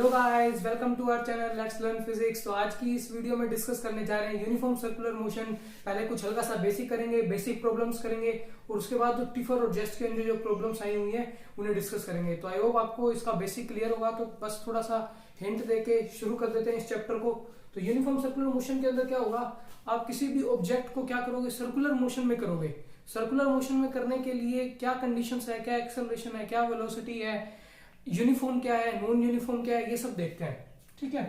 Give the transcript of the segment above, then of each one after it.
Hello guys, welcome to our channel let's learn physics. तो आज की इस वीडियो में डिस्कस करने जा रहे हैं यूनिफॉर्म सर्कुलर मोशन। पहले कुछ हल्का सा बेसिक करेंगे, बेसिक प्रॉब्लम्स करेंगे और उसके बाद जो टिफर और जेस्ट के अंदर जो प्रॉब्लम्स आई हुई हैं उन्हें डिस्कस करेंगे। तो आई होप आपको इसका बेसिक क्लियर होगा। तो बस थोड़ा सा हिंट देके शुरू कर देते हैं इस चैप्टर को। तो यूनिफॉर्म सर्कुलर मोशन के अंदर क्या होगा, आप किसी भी ऑब्जेक्ट को क्या करोगे, सर्कुलर मोशन में करोगे। सर्कुलर मोशन में करने के लिए क्या कंडीशंस है, क्या एक्सेलरेशन है, क्या वेलोसिटी है, यूनिफॉर्म क्या है, नॉन यूनिफॉर्म क्या है, ये सब देखते हैं। ठीक है,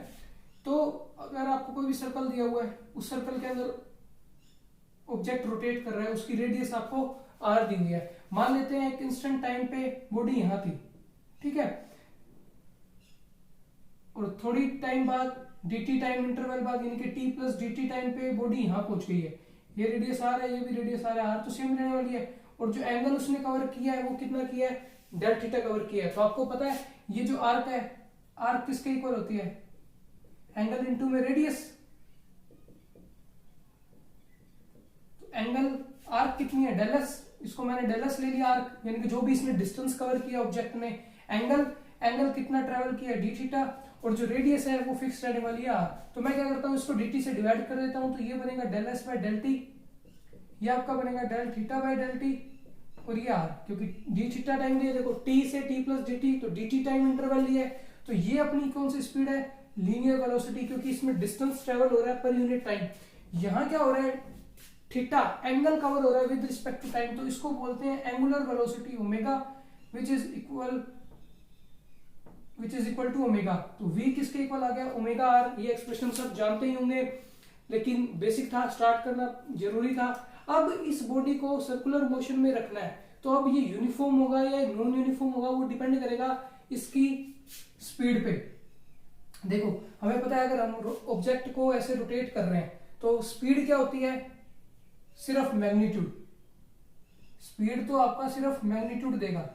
तो अगर आपको कोई भी सर्कल दिया हुआ है, उस सर्कल के अंदर ऑब्जेक्ट रोटेट कर रहा है, उसकी रेडियस आपको आर दी हुई है। मान लेते हैं एक इंस्टेंट टाइम पे बॉडी यहां थी, ठीक है, और थोड़ी टाइम बाद dt टाइम इंटरवल बाद यानी कि t प्लस dt टाइम पे बॉडी यहां पहुंच गई है। ये रेडियस आर है, ये भी रेडियस आर है, आर तो सेम रहने वाली है। और जो एंगल उसने कवर किया है वो कितना किया है, डेल थीटा कवर किया है। तो आपको पता है ये जो आर्क है, आर्क किसके इक्वल होती है, एंगल इनटू में रेडियस। तो एंगल आर्क कितनी है, डेल एस। इसको मैंने डेल एस ले लिया आर्क, यानी कि जो भी इसने डिस्टेंस कवर किया ऑब्जेक्ट ने। एंगल कितना ट्रेवल किया, डी थीटा, और जो रेडियस है वो फिक्स रहने वाली है आर। तो मैं क्या करता हूं, इसको dt से डिवाइड कर देता हूं, तो ये बनेगा del S by del T, ये आपका बनेगा del theta by del T, और ये आर, क्योंकि डी थीटा टाइम लिया, देखो t से t प्लस dt, तो dt टाइम इंटरवल लिया है। तो ये अपनी कौन सी स्पीड है, लीनियर वेलोसिटी, क्योंकि इसमें डिस्टेंस ट्रेवल हो रहा है पर यूनिट टाइम। यहाँ क्या हो रहा है, थीटा एंगल कवर हो रहा है विद रिस्पेक्ट टू टाइम, तो इसको बोलते हैं angular velocity omega, which is equal to omega. तो v किसके इक्वल आ गया, ओमेगा आर। ये एक्सप्रेशन सब जानते ही होंगे, लेकिन बेसिक था, स्टार्ट करना जरूरी था। अब इस बॉडी को सर्कुलर मोशन में रखना है, तो अब ये यूनिफॉर्म होगा या नॉन यूनिफॉर्म होगा, वो डिपेंड करेगा इसकी स्पीड पे। देखो हमें पता है, अगर हम ऑब्जेक्ट को ऐसे रोटेट कर रहे हैं तो स्पीड क्या होती है, सिर्फ मैग्नीट्यूड। स्पीड तो आपका सिर्फ मैग्नीट्यूड देगा,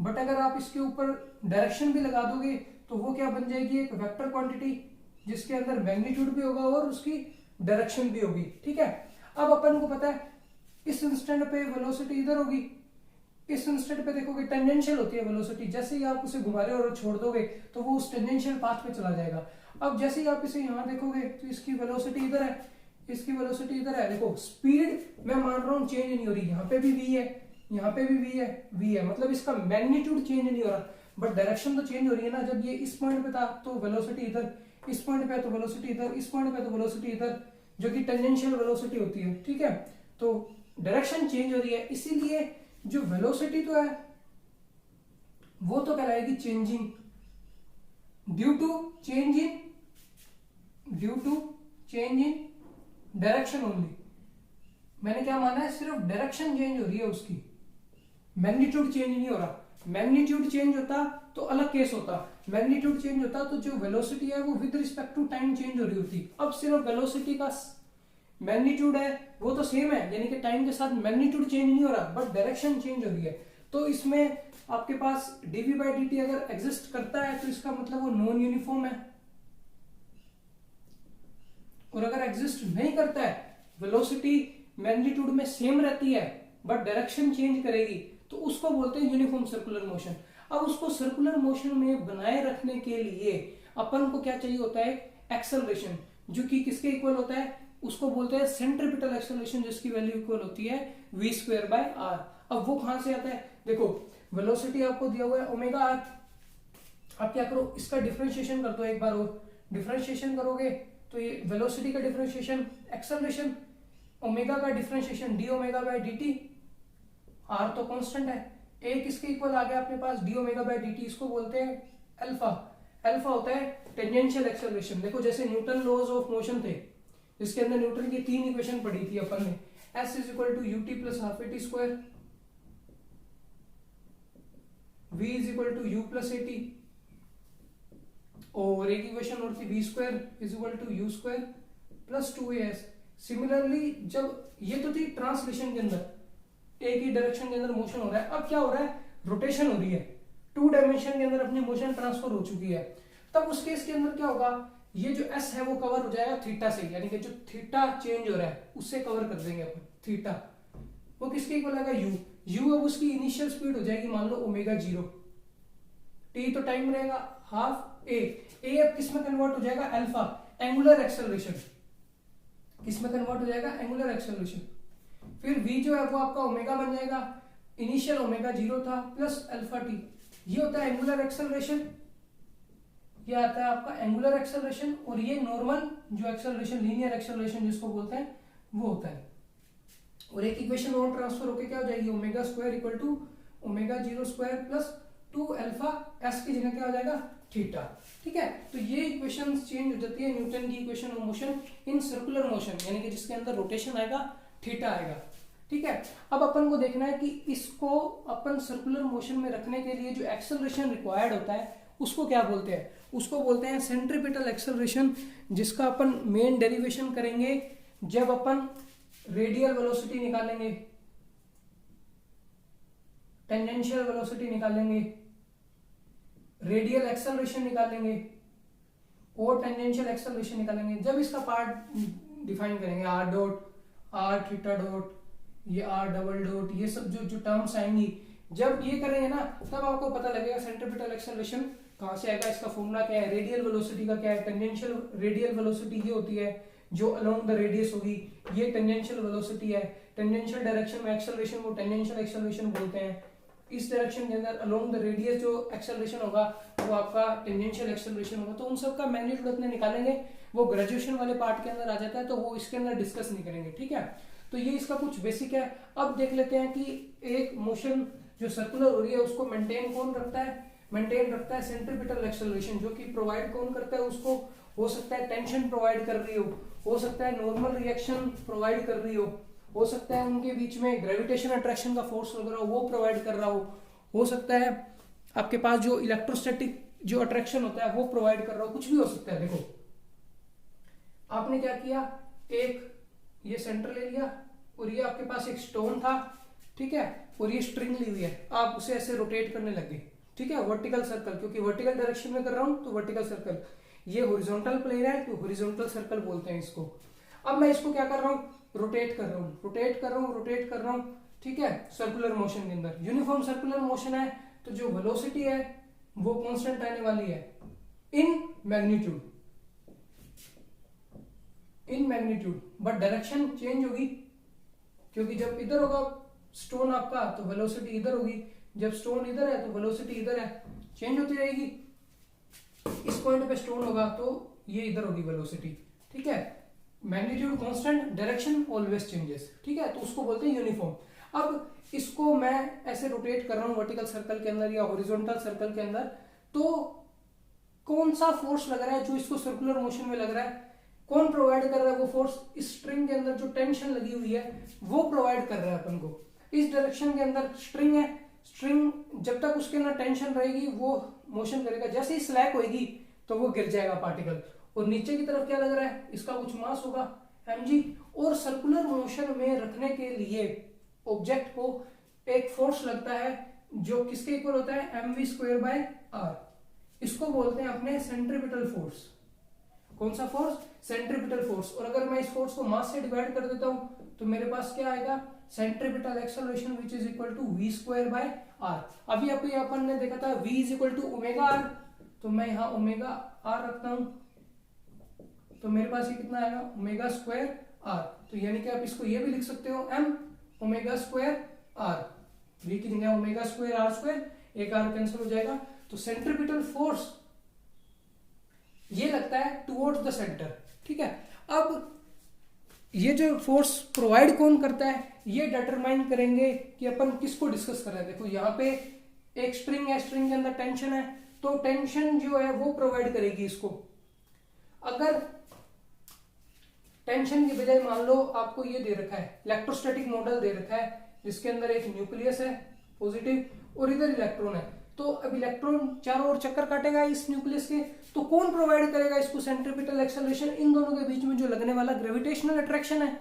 बट अगर आप इसके ऊपर डायरेक्शन भी लगा दोगे तो वो क्या बन जाएगी, एक वेक्टर क्वांटिटी, जिसके अंदर मैग्नीट्यूड भी होगा और उसकी डायरेक्शन भी होगी। ठीक है, अब अपन को पता है इस इंस्टेंट पे वेलोसिटी इधर होगी, इस इंस्टेंट पे देखोगे टेंजेंशियल होती है वेलोसिटी। जैसे ही आप उसे घुमा रहे हो और छोड़ दोगे तो वो उस टेंजेंशियल पाथ पे चला जाएगा। अब जैसे ही आप इसे यहाँ देखोगे तो इसकी वेलोसिटी इधर है, इसकी वेलोसिटी इधर है। देखो स्पीड मैं मान रहा हूँ चेंज नहीं हो रही, यहाँ पे भी v है, यहाँ पे भी v है, मतलब इसका मैग्नीट्यूड चेंज नहीं हो रहा, बट डायरेक्शन तो चेंज हो रही है ना। जब ये इस पॉइंट पे था तो वेलोसिटी इधर, इस पॉइंट पे तो वेलोसिटी इधर, इस पॉइंट पे तो वेलोसिटी इधर, जो कि टेंजेंशियल वेलोसिटी होती है। ठीक है, तो डायरेक्शन चेंज हो रही है, इसीलिए जो वेलोसिटी तो है वो तो कहलाएगी changing due to change in direction only. मैंने क्या माना है, सिर्फ डायरेक्शन चेंज हो रही है उसकी, मैग्नीट्यूड चेंज नहीं हो रहा। मैग्नीट्यूड चेंज होता तो अलग केस होता, मैग्नीट्यूड चेंज होता तो जो वेलोसिटी है वो with respect to time change हो रही होती। अब सिर्फ वेलोसिटी का मैग्नीट्यूड है वो तो सेम है, यानी कि टाइम के साथ मैग्नीट्यूड चेंज नहीं हो रहा, बट डायरेक्शन चेंज हो रही है। तो इसमें आपके पास dv बाई dt अगर एग्जिस्ट करता है तो इसका मतलब वो नॉन यूनिफॉर्म है, और अगर एग्जिस्ट नहीं करता है, वेलोसिटी मैग्नीट्यूड में सेम रहती है बट डायरेक्शन चेंज करेगी, तो उसको बोलते हैं यूनिफॉर्म सर्कुलर मोशन। अब उसको सर्कुलर मोशन में बनाए रखने के लिए अपन को क्या चाहिए होता है, एक्सेलरेशन, जो कि किसके इक्वल होता है, उसको बोलते हैं सेंट्रीपिटल एक्सेलरेशन, जिसकी वैल्यू इक्वल होती है v स्क्वायर बाय आर। अब वो कहां से आता है, देखो वेलोसिटी आपको दिया हुआ है ओमेगा आर। आप क्या करो, इसका डिफरेंशिएशन कर दो एक बार, और डिफरेंशिएशन करोगे तो ये वेलोसिटी का डिफरेंशिएशन, एक्सेलरेशन, ओमेगा का differentiation D omega by D T, R तो कांस्टेंट है, ए किसके इक्वल आ गया अपने पास, D omega by D T, इसको बोलते हैं अल्फा। अल्फा होता है टेंजेंशियल एक्सेलरेशन। देखो जैसे न्यूटन लॉज ऑफ मोशन थे, जिसके अंदर न्यूटन की 3 इक्वेशन पढ़ी थी अपन ने, s is equal to ut plus half at square, v is equal to u plus at, और एक इक्वेशन और थी v square is equal to u square plus 2as। Similarly जब ये तो थी ट्रांसलेशन के अंदर, एक ही डायरेक्शन के अंदर मोशन हो रहा है, अब क्या हो रहा है, रोटेशन हो रही है, 2 डायमेंशन के अंदर अपनी मोशन ट्रांसफर हो चुकी है। तब उस केस के अंदर क्या होगा, ये जो s है वो कवर हो जाएगा थीटा से, यानी कि जो थीटा चेंज हो रहा है उससे कवर कर देंगे अपन थीटा। वो किसके इक्वल आएगा, u अब उसकी इनिशियल स्पीड हो जाएगी मान लो ओमेगा 0, टी तो टाइम रहेगा, हाफ ए अब किस में कन्वर्ट हो जाएगा, अल्फा, एंगुलर एक्सेलरेशन, किस में कन्वर्ट हो जाएगा, एंगुलर एक्सेलरेशन। फिर v जो है वो आपका ओमेगा बन जाएगा, इनिशियल ओमेगा 0 था प्लस अल्फा टी, ये होता है एंगुलर एक्सेलरेशन, ये आता है आपका एंगुलर एक्सेलरेशन। और ये नॉर्मल जो एक्सेलरेशन, लीनियर एक्सेलरेशन जिसको बोलते हैं, वो होता है। और एक इक्वेशन और ट्रांसफर होकर क्या हो जाएगी, omega square equal to omega 0 square plus 2 alpha S की जगह क्या हो जाएगा, थीटा। ठीक है, तो ये इक्वेशन चेंज हो जाती है, न्यूटन की equation of motion in circular motion, यानी कि जिसके अंदर रोटेशन आएगा, थीटा आएगा। ठीक है, अब अपन को देखना है कि इसको अपन सर्कुलर मोशन में रखने के लिए जो एक्सेलरेशन रिक्वायर्ड होता है उसको क्या बोलते हैं, उसको बोलते हैं सेंट्रीपिटल एक्सेलरेशन, जिसका अपन मेन डेरिवेशन करेंगे जब अपन रेडियल वेलोसिटी निकालेंगे, टेंजेंशियल वेलोसिटी निकालेंगे, रेडियल एक्सेलरेशन निकालेंगे और टेंजेंशियल एक्सेलरेशन निकालेंगे। जब इसका पार्ट डिफाइन करेंगे, R dot, R theta dot, ये आर डबल डॉट, ये सब जो टर्म्स आएंगी, जब ये करेंगे ना तब आपको पता लगेगा सेंट्रीपिटल एक्सेलरेशन कहां से आएगा, इसका फॉर्मूला क्या है, रेडियल वेलोसिटी का क्या है, टेंजेंशियल रेडियल वेलोसिटी ये होती है जो अलोंग द रेडियस होगी, ये टेंजेंशियल वेलोसिटी है। टेंजेंशियल डायरेक्शन में एक्सेलरेशन को टेंजेंशियल एक्सेलरेशन बोलते हैं। इस डायरेक्शन के अंदर अलोंग द रेडियस जो एक्सेलरेशन होगा वो आपका टेंजेंशियल एक्सेलरेशन होगा। तो उन सब का मैग्नीट्यूड अपने निकालेंगे, वो ग्रेजुएशन वाले पार्ट के अंदर आ जाता है, तो वो इसके अंदर डिस्कस नहीं करेंगे। ठीक है, तो ये इसका कुछ बेसिक है। अब देख लेते हैं कि एक मोशन जो सर्कुलर हो रही है उसको मेंटेन कौन रखता है, मेंटेन रखता है सेंट्रीपिटल एक्सेलरेशन, जो कि प्रोवाइड कौन करता है उसको, हो सकता है टेंशन प्रोवाइड कर रही हो सकता है नॉर्मल रिएक्शन प्रोवाइड कर रही हो सकता है उनके बीच में ग्रेविटेशन अट्रैक्शन का फोर्स लग रहा हो वो प्रोवाइड कर रहा हो सकता है आपके पास जो इलेक्ट्रोस्टैटिक जो अट्रैक्शन होता है वो प्रोवाइड कर रहा हो, कुछ भी हो सकता है। देखो आपने क्या किया, एक ये सेंटर ले लिया और ये आपके पास एक स्टोन था, ठीक है, और ये स्ट्रिंग ली हुई है, आप उसे ऐसे रोटेट करने लगे, ठीक है, वर्टिकल सर्कल, क्योंकि वर्टिकल डायरेक्शन में कर रहा हूं तो वर्टिकल सर्कल। ये हॉरिजॉन्टल प्लेन है तो हॉरिजॉन्टल सर्कल बोलते हैं इसको। अब मैं इसको क्या कर रहा हूँ, रोटेट कर रहा हूँ, ठीक है, सर्कुलर मोशन के अंदर। यूनिफॉर्म सर्कुलर मोशन है तो जो वेलोसिटी है वो कांस्टेंट आने वाली है in magnitude, but direction change होगी, क्योंकि जब इधर होगा स्टोन आपका तो वेलोसिटी इधर होगी, जब स्टोन इधर है तो वेलोसिटी इधर है, चेंज होती रहेगी। इस पॉइंट पे स्टोन होगा तो ये इधर होगी वेलोसिटी, ठीक है, magnitude constant, direction always changes, ठीक है, तो उसको बोलते हैं यूनिफॉर्म। अब इसको मैं ऐसे रोटेट कर रहा हूं वर्टिकल सर्कल के अंदर या हॉरिजॉन्टल सर्कल के अंदर, तो कौन सा फोर्स लग रहा है जो इसको सर्कुलर मोशन में लग रहा है, कौन प्रोवाइड कर रहा है वो फोर्स, इस स्ट्रिंग के अंदर जो टेंशन लगी हुई है वो प्रोवाइड कर रहा है अपन को। इस डायरेक्शन के अंदर स्ट्रिंग है, स्ट्रिंग जब तक उसके अंदर टेंशन रहेगी वो मोशन करेगा, जैसे ही स्लैक होगी तो वो गिर जाएगा पार्टिकल। और नीचे की तरफ क्या लग रहा है, इसका कुछ मास होगा mg, और सर्कुलर मोशन में रखने के लिए ऑब्जेक्ट को एक फोर्स लगता है जो किसके इक्वल होता है, mv²/r। इसको बोलते हैं अपने सेंट्रीपिटल फोर्स। कौन सा फोर्स, सेंट्रीपिटल फोर्स। और अगर मैं इस फोर्स को मास से डिवाइड कर देता हूं तो मेरे पास क्या आएगा, centripetal acceleration which is equal to v²/r। अभी अपन ने देखा था v is equal to ω/r, तो मैं यहाँ ω/r रखता हूं तो मेरे पास ये कितना आएगा, ω²r। तो यानी कि आप इसको ये भी लिख सकते हो m ω²r, v की जगह ω²r², एक r कैंसिल हो जाएगा। तो सेंट्रीपिटल फोर्स ये लगता है टुवर्ड्स द सेंटर, ठीक है। अब ये जो फोर्स प्रोवाइड कौन करता है ये डिटरमाइन करेंगे कि अपन किसको डिस्कस कर रहे हैं। देखो यहाँ पे एक स्ट्रिंग है, स्ट्रिंग के अंदर टेंशन है, तो टेंशन जो है वो प्रोवाइड करेगी इसको। अगर टेंशन की बजाय मान लो आपको ये दे रखा है, इलेक्ट्रोस्टैटिक मॉडल दे रखा है जिसके अंदर एक न्यूक्लियस है पॉजिटिव और इधर इलेक्ट्रॉन है, तो अब इलेक्ट्रॉन चारों ओर चक्कर काटेगा इस न्यूक्लियस के, तो कौन प्रोवाइड करेगा इसको सेंट्रीपिटल एक्सेलरेशन, इन दोनों के बीच में जो लगने वाला ग्रेविटेशनल अट्रैक्शन है,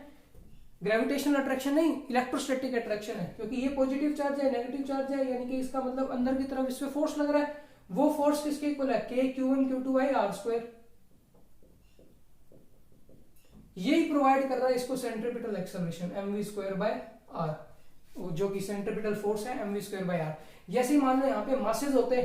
ग्रेविटेशनल अट्रैक्शन नहीं इलेक्ट्रोस्टैटिक अट्रैक्शन है, क्योंकि ये पॉजिटिव चार्ज है नेगेटिव चार्ज है, यानी कि इसका मतलब अंदर की तरफ इस पे फोर्स लग रहा है, वो फोर्स किसके इक्वल है, k(q1q2/r²। यही प्रोवाइड कर रहा है इसको सेंट्रीपिटल एक्सेलरेशन mv²/r, जो कि सेंट्रीपिटल फोर्स है mv²/r। जैसे ही मान लो यहाँ पे मासेस होते,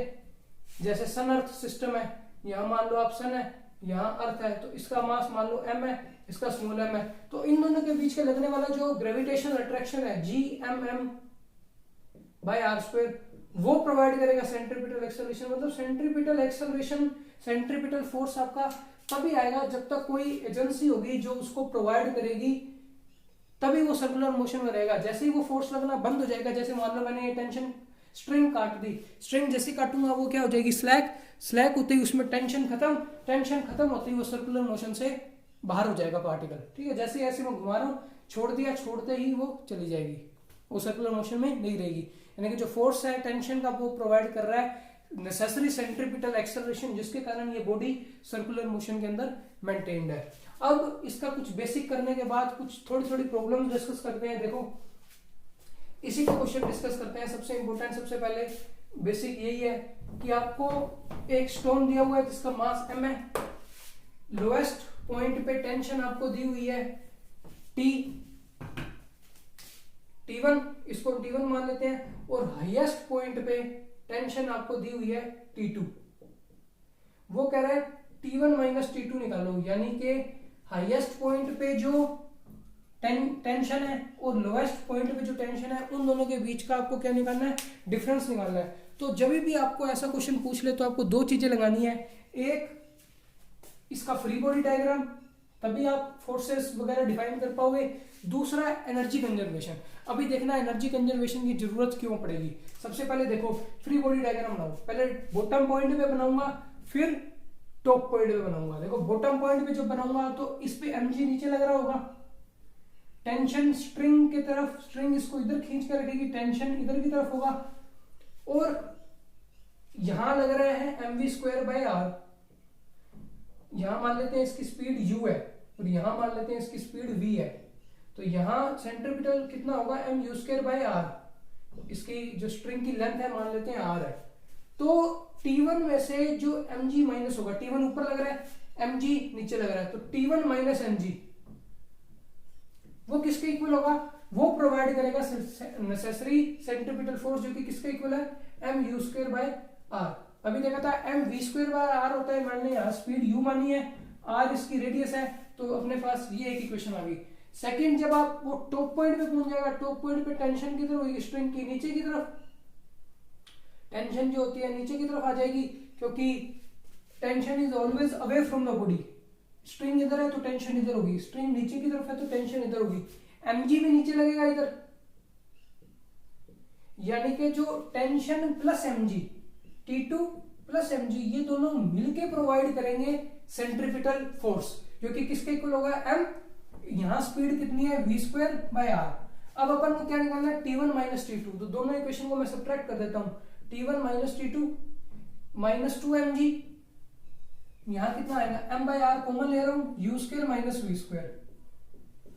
जैसे सन अर्थ सिस्टम है, यहाँ मान लो आप सन है, यहाँ अर्थ है, तो इसका मास मान लो m है, इसका स्मॉल m है, तो इन दोनों के बीच के लगने वाला जो ग्रेविटेशनल अट्रैक्शन है GMM बाय आर स्क्वायर, वो प्रोवाइड करेगा सेंट्रीपिटल एक्सेलरेशन। मतलब सेंट्रीपिटल एक्सेलरेशन, सेंट्रीपिटल फोर्स आपका तभी आएगा जब तक कोई एजेंसी होगी जो उसको प्रोवाइड करेगी, तभी वो सर्कुलर मोशन में रहेगा। जैसे ही वो फोर्स लगना बंद हो जाएगा, जैसे मान लो मैंने ये टेंशन स्ट्रिंग काट दी, स्ट्रिंग जैसे काटूंगा वो क्या हो जाएगी, स्लैक, स्लैक होते ही उसमें टेंशन खत्म, टेंशन खत्म होते ही वो सर्कुलर मोशन से बाहर हो जाएगा पार्टिकल, ठीक है। जैसे ऐसे मैं घुमा रहा हूँ, छोड़ दिया, छोड़ते ही वो चली जाएगी, वो सर्कुलर मोशन में नहीं रहेगी। यानी कि जो फोर्स है टेंशन का वो प्रोवाइड कर रहा है नेसेसरी सेंट्रीपिटल एक्सेलरेशन, जिसके कारण ये बॉडी सर्कुलर मोशन के अंदर मेंटेन्ड है। अब इसका कुछ बेसिक करने के बाद कुछ थोड़ी थोड़ी प्रॉब्लम डिस्कस करते हैं। देखो इसी को क्वेश्चन डिस्कस करते हैं। सबसे इंपॉर्टेंट, सबसे पहले बेसिक यही है कि आपको एक स्टोन दिया हुआ है जिसका मास m है, लोएस्ट पॉइंट पे टेंशन आपको दी हुई है T1, इसको T1 मान लेते हैं, और हाईएस्ट पॉइंट पे टेंशन आपको दी हुई है T2। वो कह रहा है T1 माइनस T2 निकालो, यानी कि हाईएस्ट पॉइंट पे जो टेंशन है और लोएस्ट पॉइंट पे जो टेंशन है, उन दोनों के बीच का आपको क्या निकालना है, डिफरेंस निकालना है। तो जब भी आपको ऐसा क्वेश्चन पूछ ले तो आपको दो चीजें लगानी है, एक इसका फ्री बॉडी डायग्राम, तभी आप फोर्सेस वगैरह डिफाइन कर पाओगे, दूसरा एनर्जी कंजर्वेशन। अभी देखना एनर्जी कंजर्वेशन की जरूरत क्यों पड़ेगी। सबसे पहले देखो फ्री बॉडी डायग्राम बनाओ, पहले बॉटम पॉइंट पे बनाऊंगा, फिर टॉप पॉइंट पे बनाऊंगा। देखो बॉटम पॉइंट पे जो बनाऊंगा तो इस पे mg नीचे लग रहा होगा, टेंशन स्ट्रिंग की तरफ, स्ट्रिंग इसको इधर खींच कर रखेगी, टेंशन इधर की तरफ होगा, और यहां लग रहा है mv स्क्वायर बाय आर। यहां मान लेते हैं इसकी स्पीड u है, और यहां मान लेते हैं इसकी स्पीड v है, तो यहां सेंट्रीपिटल कितना होगा, mu स्क्वायर बाय आर। इसकी जो स्ट्रिंग की लेंथ है मान लेते हैं r है, तो T1 में से जो mg माइनस होगा, T1 ऊपर लग रहा है, mg नीचे लग रहा है, तो T1 माइनस mg वो किसके इक्वल होगा, वो प्रोवाइड करेगा नेसेसरी सेंट्रीपिटल फोर्स, जो कि किसके इक्वल है, mu स्क्वायर बाय r। अभी देखा था mv स्क्वायर बाय r होता है, मान लें यहाँ स्पीड u मानी है, r इसकी रेडियस है, तो अपने पास ये एक इक्वेशन आ गई। सेकंड, जब आप वो टॉप पॉइंट पे पहुंच जाएगा, टॉप पॉइंट पे टेंशन किधर होगी, स्ट्रिंग की नीचे की तरफ, टेंशन जो होती है नीचे की तरफ आ जाएगी, क्योंकि tension is always away from the body. String इधर है तो टेंशन इधर होगी, स्ट्रिंग नीचे की तरफ है तो टेंशन इधर होगी, mg भी नीचे लगेगा इधर, यानी कि जो tension plus mg, T2 plus mg, ये दोनों मिलके प्रोवाइड करेंगे सेंट्रीपिटल फोर्स, जो कि किसके इक्वल होगा, m, यहां स्पीड कितनी है, v स्क्वायर बाय r। अब अपन को क्या निकालना है, T1 माइनस T2, तो दोनों इक्वेशन को मैं सब्ट्रैक्ट कर देता हूं, T1 minus T2 minus 2mg, यहां कितना आएगा, m बाय r कॉमन ले रहा हूं, u square minus v square.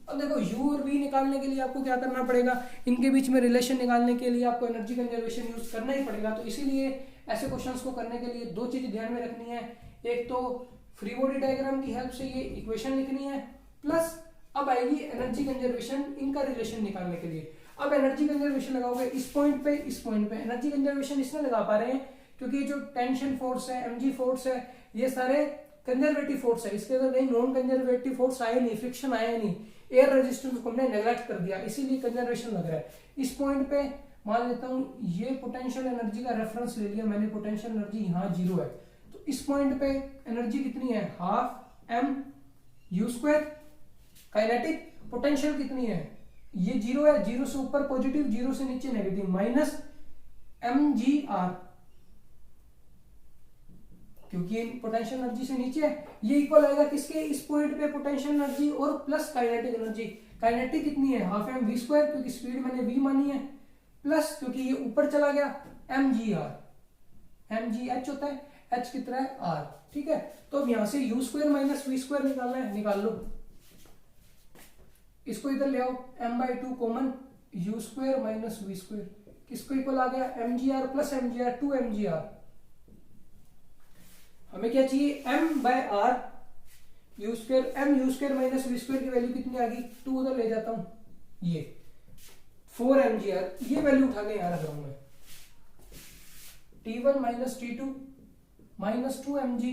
अब देखो u और v निकालने के लिए आपको क्या करना पड़ेगा, इनके बीच में रिलेशन निकालने के लिए आपको एनर्जी कंजर्वेशन यूज करना ही पड़ेगा। तो इसीलिए ऐसे क्वेश्चंस को करने के लिए दो चीजें ध्यान में रखनी है, एक तो फ्री बॉडी डायग्राम की हेल्प से ये इक्वेशन लिखनी है, प्लस अब आएगी एनर्जी कंजर्वेशन, इनका रिलेशन निकालने के लिए। अब एनर्जी कंजर्वेशन लगाओगे इस पॉइंट पे, इस पॉइंट पे। एनर्जी कंजर्वेशन इसलिए लगा पा रहे हैं क्योंकि जो टेंशन फोर्स है, mg फोर्स है, ये सारे कंजर्वेटिव फोर्स है, इसके अंदर नहीं नॉन कंजर्वेटिव फोर्स आए नहीं, फ्रिक्शन आया नहीं, एयर रेजिस्टेंस को हमने नेग्लेक्ट कर दिया, इसीलिए कंजर्वेशन लग रहा है। इस पॉइंट पे मान लेता हूं ये पोटेंशियल एनर्जी का रेफरेंस ले लिया मैंने, पोटेंशियल एनर्जी यहाँ 0 है, तो इस पॉइंट पे एनर्जी कितनी है, half m u square. Kinetic potential कितनी है, ये 0 है, 0 से ऊपर पॉजिटिव, 0 से नीचे नेगेटिव, माइनस mgr, क्योंकि पोटेंशियल एनर्जी से नीचे है, ये इक्वल आएगा किसके, इस पॉइंट पे पोटेंशियल एनर्जी और प्लस काइनेटिक एनर्जी। काइनेटिक कितनी है, हाफ m v स्क्वायर, क्योंकि स्पीड मैंने v मानी है, प्लस क्योंकि ये ऊपर चला गया mgr, mgh होता है, h कितना है r, ठीक है। तो अब यहां से u square minus v square निकालना है, निकाल लो, इसको इधर ले आओ, m/2 common, u square minus v square किसको इक्वल आ गया, mgr प्लस mgr, 2mgr। हमें क्या चाहिए, m by r, u square, m u square minus v square की वैल्यू कितनी आ गई, 2 उधर ले जाता हूं, ये 4mgr, ये वैल्यू उठा के यहां रख रहा हूं मैं, T1 minus T2 minus 2mg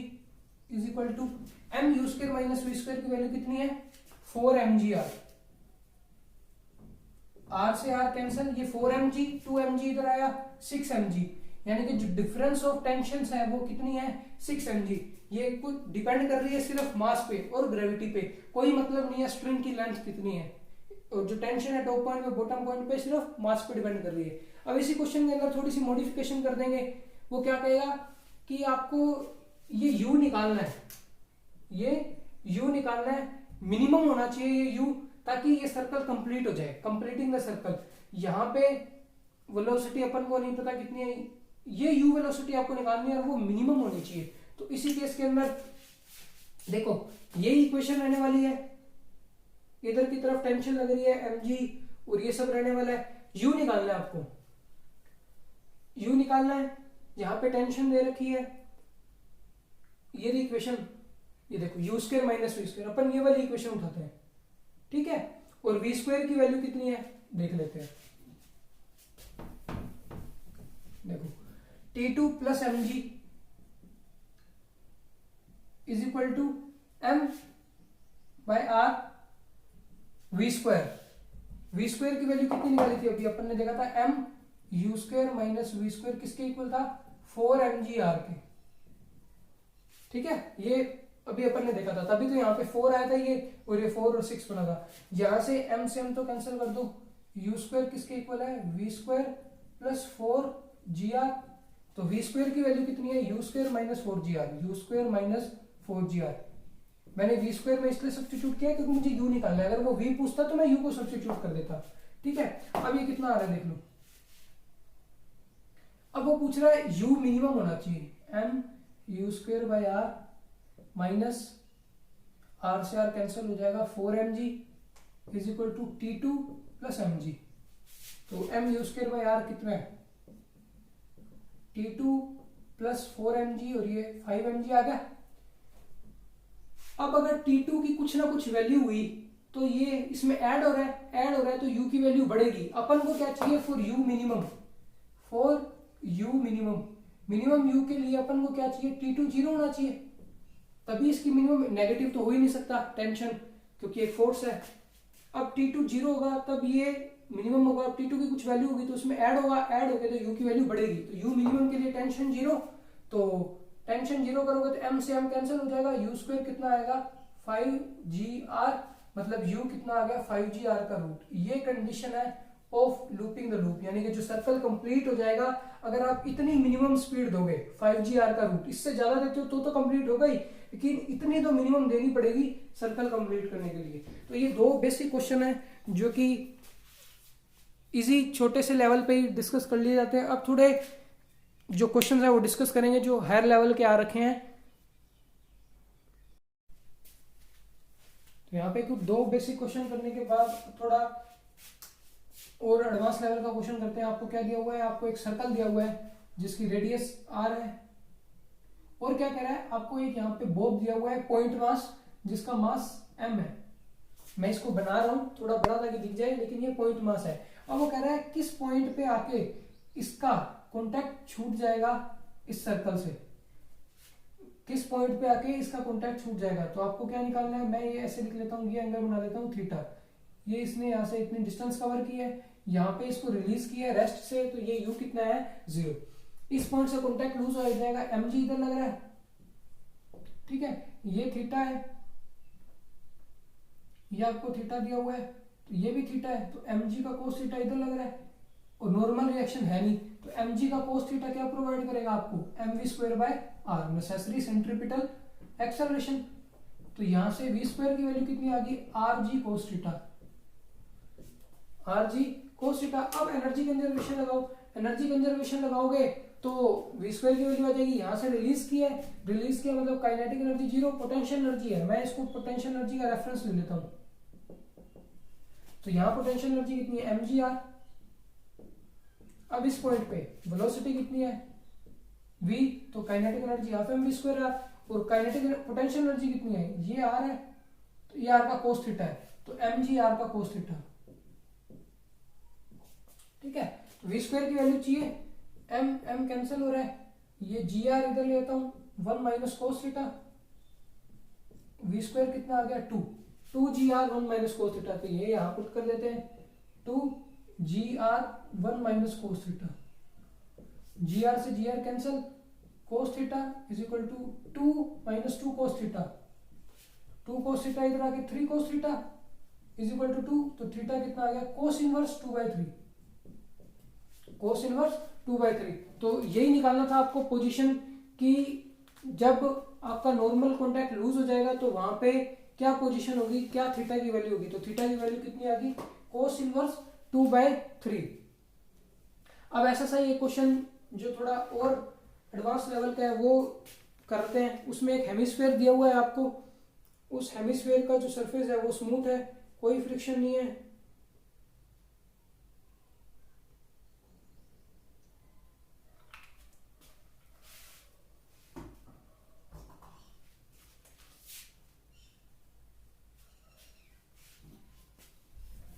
is equal to M U square minus V square की वैल्यू कितनी है 4mgr। r से r कैंसिल, ये 4mg 2mg इधर आया 6mg, यानी कि जो डिफरेंस ऑफ टेंशन है वो कितनी है 6mg। ये कुछ डिपेंड कर रही है सिर्फ मास पे और ग्रेविटी पे, कोई मतलब नहीं है स्ट्रिंग की लेंथ कितनी है, और जो टेंशन है टॉप पॉइंट पे बॉटम पॉइंट पे सिर्फ मास पे डिपेंड कर रही है। अब इसी क्वेश्चन के अंदर थोड़ी सी मॉडिफिकेशन कर देंगे, वो क्या कहेगा कि आपको ये u निकालना है, ये u निकालना है, मिनिमम होना चाहिए ये u, ताकि ये सर्कल कंप्लीट हो जाए, कंप्लीटिंग द सर्कल। यहाँ पे वेलोसिटी अपन को नहीं पता कितनी है, ये u वेलोसिटी आपको निकालनी है और वो मिनिमम होनी चाहिए। तो इसी केस के अंदर देखो ये इक्वेशन रहने वाली है, इधर की तरफ टेंशन लग रही है mg और ये सब रहने वाला है। u निकालना है आपको, u निकालना है, यहाँ पे टेंशन दे रखी है, ये इक्वेशन, ये देखो u square minus V square, अपन ये वाली इक्वेशन उठाते हैं, ठीक है। और वी स्क्वायर की वैल्यू कितनी है देख लेते हैं, देखो T2 plus mg is equal to m by r V square. V square की वैल्यू कितनी निकाली थी अभी अपन ने देखा था, m u square minus V square किसके इक्वल था 4mgr के, ठीक है। ये अभी अपन ने देखा था, तभी तो यहाँ पे 4 आया था ये, और ये 4 और 6 बना था। यहाँ से m से m तो कैंसिल कर दो, u स्क्वायर किसके इक्वल है v स्क्वायर प्लस 4gr, तो v स्क्वायर की वैल्यू कितनी है u square minus 4gr, u square minus 4gr। मैंने v स्क्वायर में इसलिए सब्स्टिट्यूट किया क्योंकि मुझे u निकालना है, अगर वो v पूछता तो मैं u को सब्स्टिट्यूट कर देता, ठीक है। अब ये कितना आ रहा है देख लो, अब वो पूछ रहा है u मिनिमम होना चाहिए, m u square by r minus r से r कैंसिल हो जाएगा 4mg is equal to T2 plus mg। तो m u square by r कितना है T2 प्लस 4mg और ये 5mg आ गया। अब अगर T2 की कुछ ना कुछ वैल्यू हुई तो ये इसमें ऐड हो रहा है, तो u की वैल्यू बढ़ेगी। अपन को क्या चाहिए for u minimum, minimum u के लिए अपन को क्या चाहिए T2 0 होना चाहिए, तभी इसकी मिनिमम, नेगेटिव तो हो ही नहीं सकता टेंशन क्योंकि एक फोर्स है। अब T2 0 होगा तब ये मिनिमम होगा, अब T2 की कुछ वैल्यू होगी तो उसमें ऐड होगा, ऐड होके तो u की वैल्यू बढ़ेगी। तो u मिनिमम के लिए टेंशन 0, तो टेंशन 0 करोगे तो m से m कैंसिल हो जाएगा, u स्क्वायर कितना आएगा 5gr, मतलब u कितना आ गया 5gr का रूट। ये कंडीशन है ऑफ लूपिंग द लूप, यानी कि जो सर्कल कंप्लीट हो जाएगा अगर आप इतनी मिनिमम स्पीड दोगे 5gr का रूट, इससे ज्यादा देते हो तो कंप्लीट होगा ही, लेकिन इतनी तो मिनिमम देनी पड़ेगी सर्कल कंप्लीट करने के लिए। तो ये दो बेसिक क्वेश्चन है जो कि इजी छोटे से लेवल पे ही डिस्कस कर लिए जाते हैं। अब थोड़े जो क्वेश्चंस है वो डिस्कस करेंगे जो हायर लेवल के आ रखे हैं। तो यहाँ पे कुछ दो बेसिक क्वेश्चन करने के बाद थोड़ा और एडवांस लेवल का क्वेश्चन करते हैं। आपको क्या दिया हुआ है, आपको एक सर्कल दिया हुआ है जिसकी रेडियस r है, और क्या कह रहा है आपको एक यहाँ पे बॉब दिया हुआ है पॉइंट मास जिसका मास m है। मैं इसको बना रहा हूँ थोड़ा बड़ा ताकि दिख जाए, लेकिन ये पॉइंट मास है। अब वो कह रहा है किस पॉइंट पे आके इसका कॉन्टैक्ट छूट जाएगा इस सर्कल से, किस पॉइंट पे आके इसका कॉन्टैक्ट छूट जाएगा। तो आपको क्या निकालना है, मैं ये ऐसे लिख लेता हूँ, ये एंगल बना लेता हूँ थीटा। ये इसने यहाँ से इतनी डिस्टेंस कवर की है, यहाँ पे इसको रिलीज किया है रेस्ट से, तो ये u कितना है 0। इस पॉइंट से कॉन्टैक्ट लूज हो जाएगा, mg इधर लग रहा है, ठीक है। ये थीटा है, ये आपको थीटा दिया हुआ है, तो ये भी थीटा है, तो mg का कोस थीटा इधर लग रहा है, और नॉर्मल रिएक्शन है नहीं, तो mg का कोस थीटा क्या प्रोवाइड करेगा आपको mv square by r, necessary centripetal acceleration. तो यहां से v स्क्वायर की वैल्यू कितनी आ गई rg cos theta, rg cos theta. अब एनर्जी कंजर्वेशन लगाओ, एनर्जी कंजर्वेशन लगाओगे तो v स्क्वायर की वैल्यू आ जाएगी। यहां से रिलीज किया मतलब काइनेटिक एनर्जी 0, पोटेंशियल एनर्जी है, मैं इसको पोटेंशियल एनर्जी का रेफरेंस ले लेता हूं। तो यहाँ पोटेंशियल एनर्जी कितनी है mgr। अब इस पॉइंट पे वेलोसिटी कितनी है v, तो kinetic energy half mv square r, और काइनेटिक पोटेंशियल एनर्जी कितनी है ये r है, तो ये r का कोस थीटा है, तो mgr का कोस थीटा, ठीक है। तो v स्क्वायर की वैल्यू चाहिए, m कैंसिल हो रहा है, ये gr इधर लेता हूं, 1 minus cos theta, V square कितना आ गया 2, 2 GR 1 माइनस कोस थीटा, तो ये यहाँ पुट कर देते हैं 2 GR 1 minus cos theta, GR से GR cancel, cos theta is equal to 2 minus 2 cos theta, 2 cos theta इधर आके 3 cos theta is equal to 2, तो थीटा कितना आ गया कोस इनवर्स 2/3, कोस इनवर्स 2/3। तो यही निकालना था आपको पोजीशन कि जब आपका नॉर्मल कॉन्टैक्ट लूज हो जाएगा तो वहां पे क्या पोजीशन होगी, क्या थीटा की वैल्यू होगी। तो थीटा की वैल्यू कितनी आ गई कोस इनवर्स 2/3। अब ऐसा सा ये क्वेश्चन जो थोड़ा और एडवांस लेवल का है वो करते हैं। उसमें एक हेमिस्फीयर दिया हुआ है आपको, उस हेमिस्फीयर का जो सरफेस है वो स्मूथ है, कोई फ्रिक्शन नहीं है।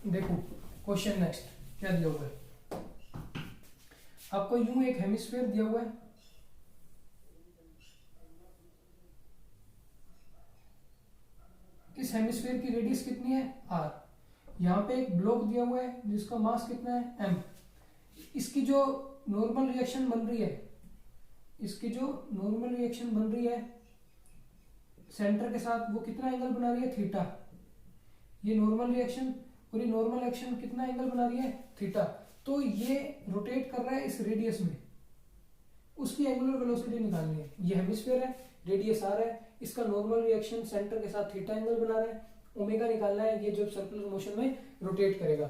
देखो क्वेश्चन नेक्स्ट क्या दिया हुआ है आपको, यूं एक हेमिस्फीयर दिया हुआ है, इस हेमिस्फीयर की रेडियस कितनी है r, यहाँ पे एक ब्लॉक दिया हुआ है जिसका मास कितना है m, इसकी जो नॉर्मल रिएक्शन बन रही है, इसकी जो नॉर्मल रिएक्शन बन रही है सेंटर के साथ वो कितना एंगल बना रही है थीटा, ये नॉर्मल रिएक्शन और ये नॉर्मल एक्शन कितना एंगल बना रही है थीटा। तो ये रोटेट कर रहा है इस रेडियस में, उसकी एंगुलर वेलोसिटी निकालनी है। ये हेमिस्फीयर है, रेडियस r है, इसका नॉर्मल रिएक्शन सेंटर के साथ थीटा एंगल बना रहा है, ओमेगा निकालना है, ये जो सर्कुलर मोशन में रोटेट करेगा।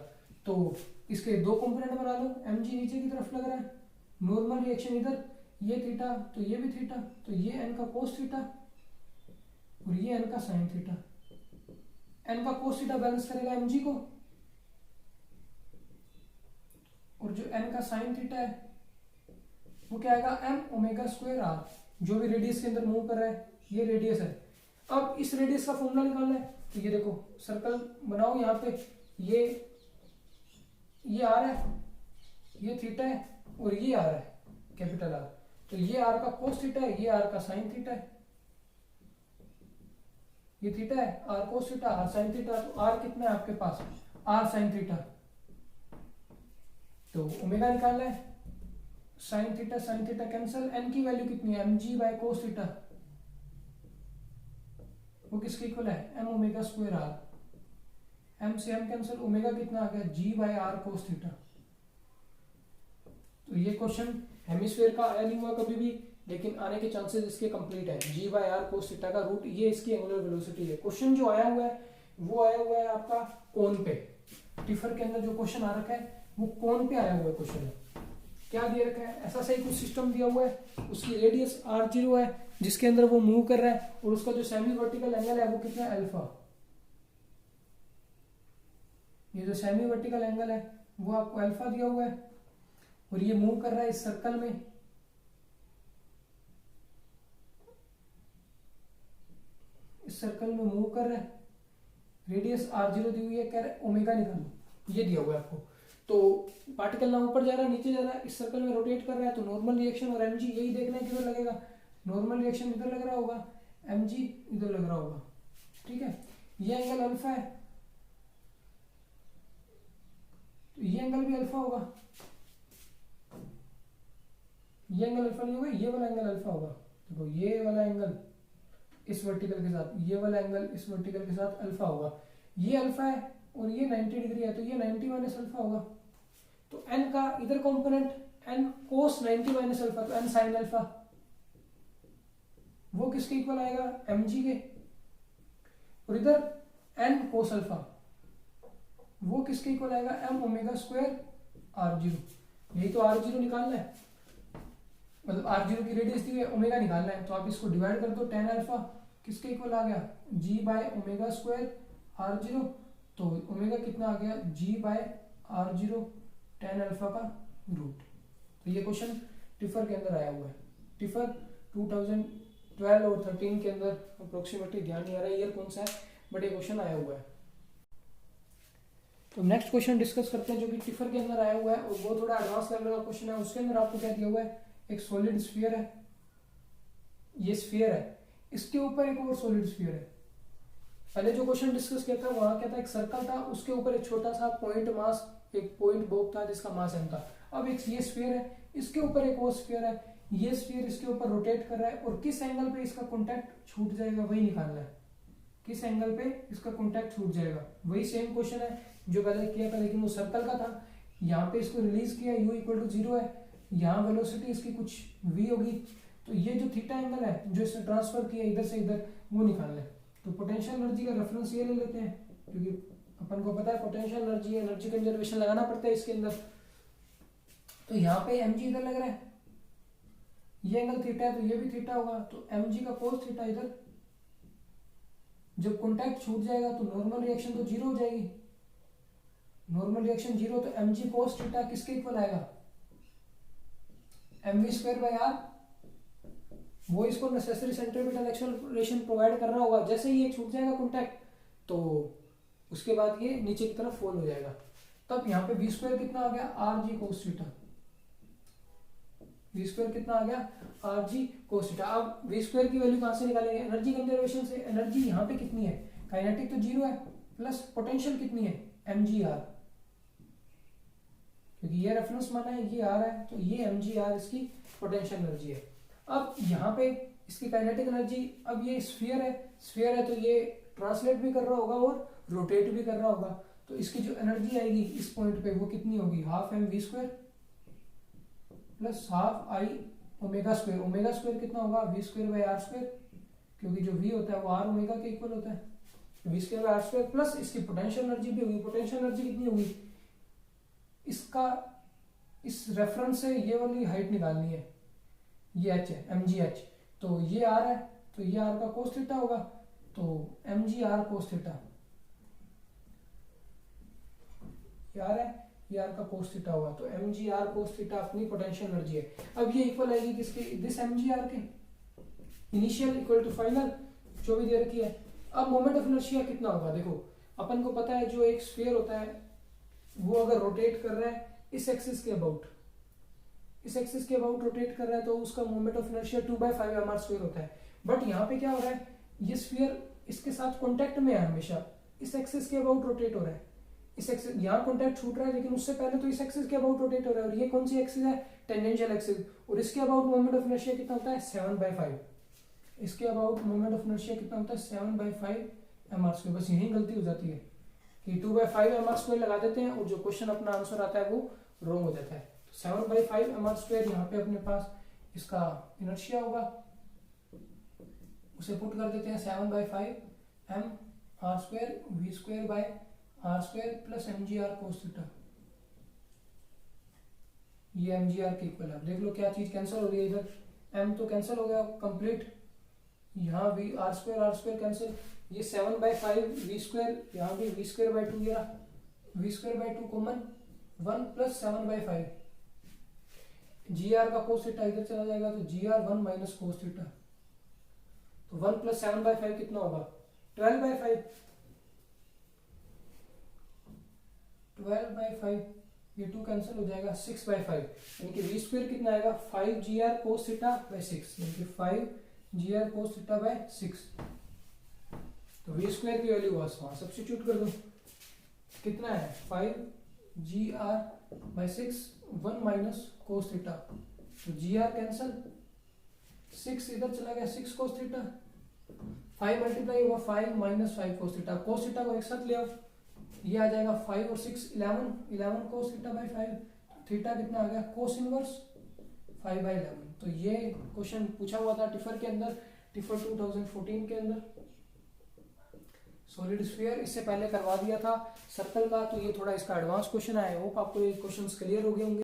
तो इसके दो कंपोनेंट बना लो, mg नीचे की तरफ लग रहा है, नॉर्मल रिएक्शन इधर, ये थीटा तो ये भी थीटा, तो ये n का कोस थीटा और ये n का साइन थीटा, n का कोस थीटा बैलेंस करेगा mg को, और जो n का साइन थीटा है वो क्या आएगा m ओमेगा स्क्वायर r, जो भी रेडियस के अंदर मूव कर रहा है ये रेडियस है। अब इस रेडियस का फॉर्मूला निकालना है, तो ये देखो सर्कल बनाओ, यहाँ पे ये r है, ये थीटा है और ये r है कैपिटल R, तो ये r का कोस थीटा है, ये r का साइन थीटा है, ये थीटा है, r cos theta r sine theta, तो r कितना है आपके पास r साइन थीटा, तो ओमेगा निकालना है, साइन थीटा कैंसिल, n की वैल्यू कितनी है mg बाय कोस थीटा, वो किसके इक्वल है m omega square r, m से m कैंसिल, ओमेगा कितना आ गया g by r cos theta. तो ये क्वेश्चन हेमिस्फीयर का आया नहीं हुआ कभी भी, लेकिन आने के चांसेस इसके कंप्लीट है। g by r cos theta का रूट, ये इसकी एंगुलर वेलोसिटी है। क्वेश्चन जो आया हुआ है वो आया हुआ है आपका कोन पे, टिफर के अंदर जो क्वेश्चन आ रखा है वो कोन पे आया हुआ है क्वेश्चन है। क्या दिया रखा है, ऐसा सही कुछ सिस्टम दिया हुआ है, उसकी रेडियस r0 है जिसके अंदर वो मूव कर रहा है, और उसका जो सेमी वर्टिकल एंगल है वो कितना है अल्फा, ये जो सेमी वर्टिकल एंगल है वो आपको अल्फा दिया हुआ है, और ये मूव कर रहा है इस सर्कल में, इस सर्कल में मूव कर रहा है, रेडियस r0 दी हुई है, कह रहे ओमेगा निकालो, ये दिया हुआ है आपको। तो पार्टिकल ना ऊपर जा रहा है नीचे जा रहा है, इस सर्कल में रोटेट कर रहा है, तो नॉर्मल रिएक्शन और mg यही देखना है किधर लगेगा, नॉर्मल रिएक्शन इधर लग रहा होगा, mg इधर लग रहा होगा, ठीक है। ये एंगल अल्फा है, तो ये एंगल भी अल्फा होगा, ये एंगल अल्फा नहीं होगा, ये वाला एंगल अल्फा होगा। देखो ये वाला एंगल इस वर्टिकल के साथ, ये वाला एंगल इस वर्टिकल के साथ अल्फा होगा, ये अल्फा है और ये 90 डिग्री है, तो ये 90 माइनस अल्फा होगा। तो n का इधर कंपोनेंट n कोस 90 माइनस अल्फा, तो n साइन अल्फा, वो किसके इक्वल आएगा mg के, और इधर n कोस अल्फा वो किसके इक्वल आएगा m ओमेगा स्क्वायर r0। यही तो r0 निकालना है, मतलब r0 की रेडियस दी है, ओमेगा निकालना है, तो आप इसको डिवाइड कर दो, tan अल्फा किसके इक्वल आ गया g by omega square r0, तो ओमेगा कितना आ गया g by r0 tan alpha का रूट। तो ये क्वेश्चन टिफर के अंदर आया हुआ है, टिफर 2012 और 13 के अंदर, अप्रोक्सीमेटली ध्यान नहीं आ रहा है ईयर कौन सा है, बट ये क्वेश्चन आया हुआ है। तो नेक्स्ट क्वेश्चन डिस्कस करते हैं जो कि टिफर के अंदर आया हुआ है, और वो थोड़ा एडवांस लेवल का क्वेश्चन है। उसके अंदर आपको क्या दिया हुआ है, एक सॉलिड स्फीयर है, ये स्फीयर है, इसके ऊपर एक और सॉलिड स्फीयर है। पहले जो क्वेश्चन डिस्कस किया था वहां क्या था, एक सर्कल था, उसके ऊपर एक छोटा सा पॉइंट मास, एक पॉइंट बॉब था जिसका मास m था। अब एक ये स्फीयर है, इसके ऊपर एक और स्फीयर है, ये स्फीयर इसके ऊपर रोटेट कर रहा है, और किस एंगल पे इसका कॉन्टैक्ट छूट जाएगा वही निकालना है, किस एंगल पे इसका कॉन्टैक्ट छूट जाएगा। वही सेम क्वेश्चन है जो पहले किया था, लेकिन वो सर्कल का था। यहाँ पे इसको रिलीज किया, u इक्वल टू 0 है, यहाँ वेलोसिटी इसकी कुछ v होगी, तो ये जो थीटा एंगल है जो इससे ट्रांसफर किया इधर से इधर, वो निकालना है। तो पोटेंशियल एनर्जी का रेफरेंस ये ले लेते हैं, क्योंकि अपन को पता है पोटेंशियल एनर्जी, एनर्जी कंजर्वेशन लगाना पड़ता है इसके अंदर। तो यहाँ पे mg इधर लग रहा है, ये एंगल थीटा है तो ये भी थीटा होगा, तो mg का कोस थीटा इधर। जब कॉन्टैक्ट छूट जाएगा तो नॉर्मल रिएक्शन तो 0 हो जाएगी, नॉर्मल रिएक्शन 0, तो mg कोस थीटा किसके इक्वल आएगा, mv²/r। वो इसको नेसेसरी सेंट्रीपिटल एक्सेलरेशन प्रोवाइड कर रहा होगा। जैसे ही ये छूट जाएगा कॉन्टैक्ट तो उसके बाद ये नीचे की तरफ फॉल हो जाएगा। तब यहाँ पे v² कितना आ गया, rg cos थीटा, v² कितना आ गया, rg cos थीटा। अब v² की वैल्यू कहाँ से निकालेंगे, एनर्जी कंजर्वेशन से। एनर्जी यहाँ पे कितनी है, काइनेटिक तो 0 है, प्लस पोटेंशियल कितनी है mgr, क्योंकि ये रेफरेंस माना है, ये r है, तो ये mgr इसकी पोटेंशियल एनर्जी है। अब यहाँ पे इसकी काइनेटिक एनर्जी, अब ये स्फीयर है तो ये ट्रांसलेट भी कर रहा होगा और रोटेट भी कर रहा होगा, तो इसकी जो एनर्जी आएगी इस पॉइंट पे वो कितनी होगी, half mv² plus half i ओमेगा²। ओमेगा² कितना होगा, v²/r², क्योंकि जो v होता है वो r ओमेगा के इक्वल होता है, v²/r² प्लस इसकी पोटेंशियल एनर्जी भी होगी। पोटेंशियल एनर्जी कितनी होगी, इसका इस रेफरेंस से ये वाली हाइट निकालनी है, ये h है mgh, तो ये r है तो ये r का कोस थीटा होगा, तो mgr कोस थीटा, ये r है ये r का कोस थीटा होगा, तो mgr कोस थीटा अपनी पोटेंशियल एनर्जी है। अब ये इक्वल आएगी किसके, दिस mgr के, इनिशियल इक्वल टू फाइनल, जो भी दे रखी है। अब मोमेंट ऑफ इनर्शिया कितना होगा, देखो अपन को पता है जो एक स्फीयर होता है वो अगर रोटेट कर रहा है इस एक्सिस के अबाउट, इस एक्सिस के अबाउट रोटेट कर रहा है तो उसका मोमेंट ऑफ इनर्शिया 2/5 mr² होता है। बट यहाँ पे क्या हो रहा है, ये स्फीयर इसके साथ कांटेक्ट में है, हमेशा इस एक्सिस के अबाउट रोटेट हो रहा है। इस एक्सिस यहाँ कांटेक्ट छूट रहा है, लेकिन उससे पहले तो इस एक्सिस के अबाउट रोटेट हो रहा है, और ये कौन सी एक्सिस है, टेंजेंशियल एक्सिस, और इसके अबाउट मोमेंट ऑफ इनर्शिया कितना होता है 7/5, इसके अबाउट मोमेंट ऑफ इनर्शिया कितना होता है 7/5 mr²। बस यही गलती हो जाती है कि 2/5 mr² लगा देते हैं और जो क्वेश्चन अपना आंसर आता है वो रॉन्ग हो जाता है। 7/5 mr² यहाँ पे अपने पास इसका इनर्शिया होगा, उसे पुट कर देते हैं 7/5 mr² v²/r² plus mgr cos theta, ये mgr के इक्वल है। देख लो क्या चीज कैंसिल हो रही है, इधर m तो कैंसिल हो गया कंप्लीट, यहाँ भी r² कैंसिल, ये 7/5 v², यहाँ भी v²/2, ये v²/2 कॉमन, 1 प्लस 7/5, gr का cos थीटा इधर चला जाएगा तो gr 1 माइनस cos थीटा, तो 1 प्लस 7/5 कितना होगा 12/5, 12/5, ये 2 कैंसिल हो जाएगा 6/5, यानी कि v² कितना आएगा 5gr cos थीटा बाय 6, यानी कि 5gr cos थीटा बाय 6। तो v² की वैल्यू वहां सब्स्टिट्यूट कर दो, कितना है 5gr by 6, 1 minus cos theta, तो gr कैंसिल, 6 इधर चला गया 6 cos थीटा, 5 मल्टीप्लाई हुआ 5 minus 5 cos theta, cos theta को एक साथ ले आओ, ये आ जाएगा 5 और 6 11 cos थीटा बाय 5, थीटा कितना आ गया cos इनवर्स 5/11। तो ये क्वेश्चन पूछा हुआ था टिफर के अंदर, टिफर 2014 के अंदर, सॉलिड स्फीयर इससे पहले करवा दिया था सर्कल का, तो ये थोड़ा इसका एडवांस क्वेश्चन है। होप आपको ये क्वेश्चंस क्लियर हो गए होंगे।